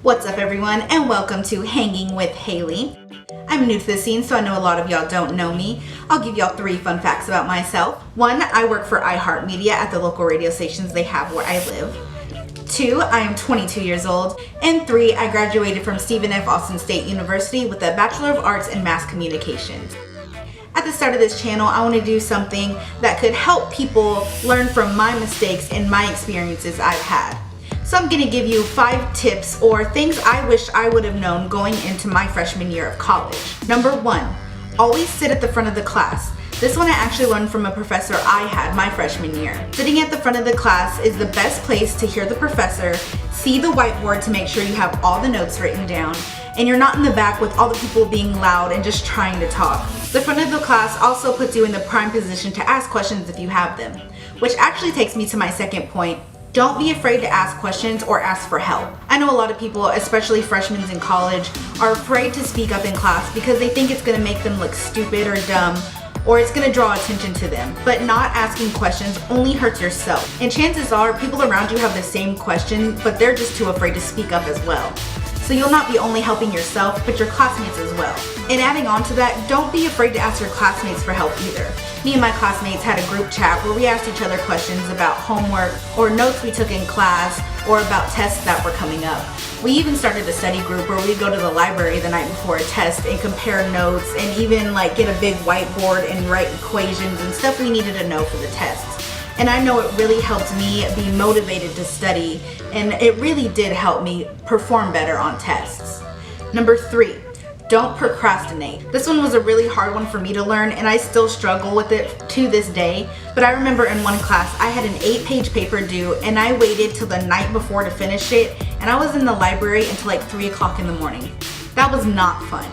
What's up everyone, and welcome to Hanging with Haley. I'm new to the scene, so I know a lot of y'all don't know me. I'll give y'all 3 fun facts about myself. 1, I work for iHeartMedia at the local radio stations they have where I live. 2, I am 22 years old. And 3, I graduated from Stephen F. Austin State University with a Bachelor of Arts in Mass Communications. At the start of this channel, I want to do something that could help people learn from my mistakes and my experiences I've had. So I'm going to give you 5 tips or things I wish I would have known going into my freshman year of college. Number 1, always sit at the front of the class. This one I actually learned from a professor I had my freshman year. Sitting at the front of the class is the best place to hear the professor, see the whiteboard to make sure you have all the notes written down, and you're not in the back with all the people being loud and just trying to talk. The front of the class also puts you in the prime position to ask questions if you have them, which actually takes me to my second point. Don't be afraid to ask questions or ask for help. I know a lot of people, especially freshmen in college, are afraid to speak up in class because they think it's going to make them look stupid or dumb, or it's going to draw attention to them. But not asking questions only hurts yourself. And chances are people around you have the same question, but they're just too afraid to speak up as well. So you'll not be only helping yourself, but your classmates as well. And adding on to that, don't be afraid to ask your classmates for help either. Me and my classmates had a group chat where we asked each other questions about homework or notes we took in class or about tests that were coming up. We even started a study group where we'd go to the library the night before a test and compare notes and even get a big whiteboard and write equations and stuff we needed to know for the tests. And I know it really helped me be motivated to study, and it really did help me perform better on tests. Number 3, don't procrastinate. This one was a really hard one for me to learn, and I still struggle with it to this day. But I remember in one class I had an 8-page paper due, and I waited till the night before to finish it, and I was in the library until 3 o'clock in the morning. That was not fun.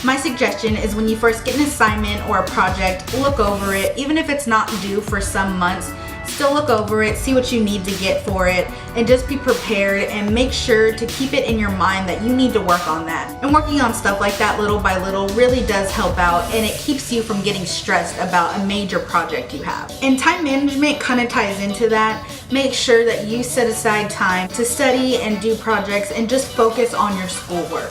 My suggestion is when you first get an assignment or a project, look over it. Even if it's not due for some months, still look over it, see what you need to get for it, and just be prepared and make sure to keep it in your mind that you need to work on that. And working on stuff like that little by little really does help out, and it keeps you from getting stressed about a major project you have. And time management kind of ties into that. Make sure that you set aside time to study and do projects and just focus on your schoolwork.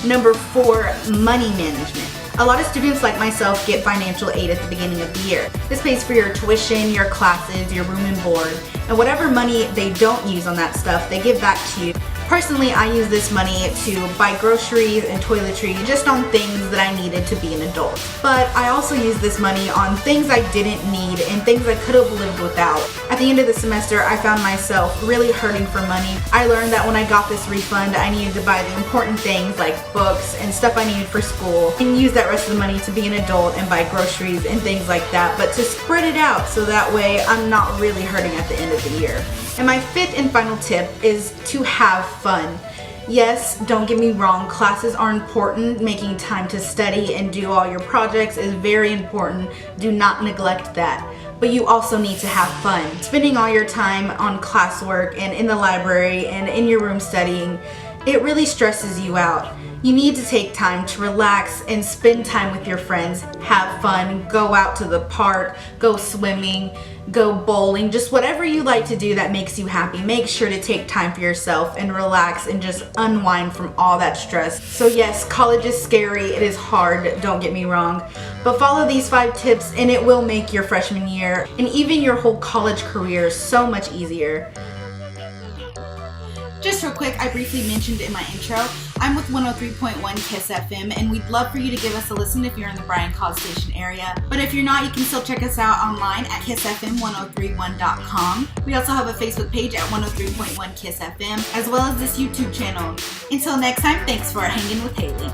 Number 4, money management. A lot of students like myself get financial aid at the beginning of the year. This pays for your tuition, your classes, your room and board, and whatever money they don't use on that stuff, they give back to you. Personally, I use this money to buy groceries and toiletry, just on things that I needed to be an adult. But I also use this money on things I didn't need and things I could have lived without. At the end of the semester, I found myself really hurting for money. I learned that when I got this refund, I needed to buy the important things like books and stuff I needed for school, and use that rest of the money to be an adult and buy groceries and things like that, but to spread it out so that way I'm not really hurting at the end of the year. And my 5th and final tip is to have fun. Yes, don't get me wrong, classes are important. Making time to study and do all your projects is very important. Do not neglect that. But you also need to have fun. Spending all your time on classwork and in the library and in your room studying, it really stresses you out. You need to take time to relax and spend time with your friends, have fun, go out to the park, go swimming, go bowling, just whatever you like to do that makes you happy. Make sure to take time for yourself and relax and just unwind from all that stress. So yes, college is scary, it is hard, don't get me wrong, but follow these 5 tips and it will make your freshman year and even your whole college career so much easier. Just real quick, I briefly mentioned in my intro, I'm with 103.1 KISS FM, and we'd love for you to give us a listen if you're in the Bryan-College Station area. But if you're not, you can still check us out online at kissfm1031.com. We also have a Facebook page at 103.1 KISS FM, as well as this YouTube channel. Until next time, thanks for hanging with Haley.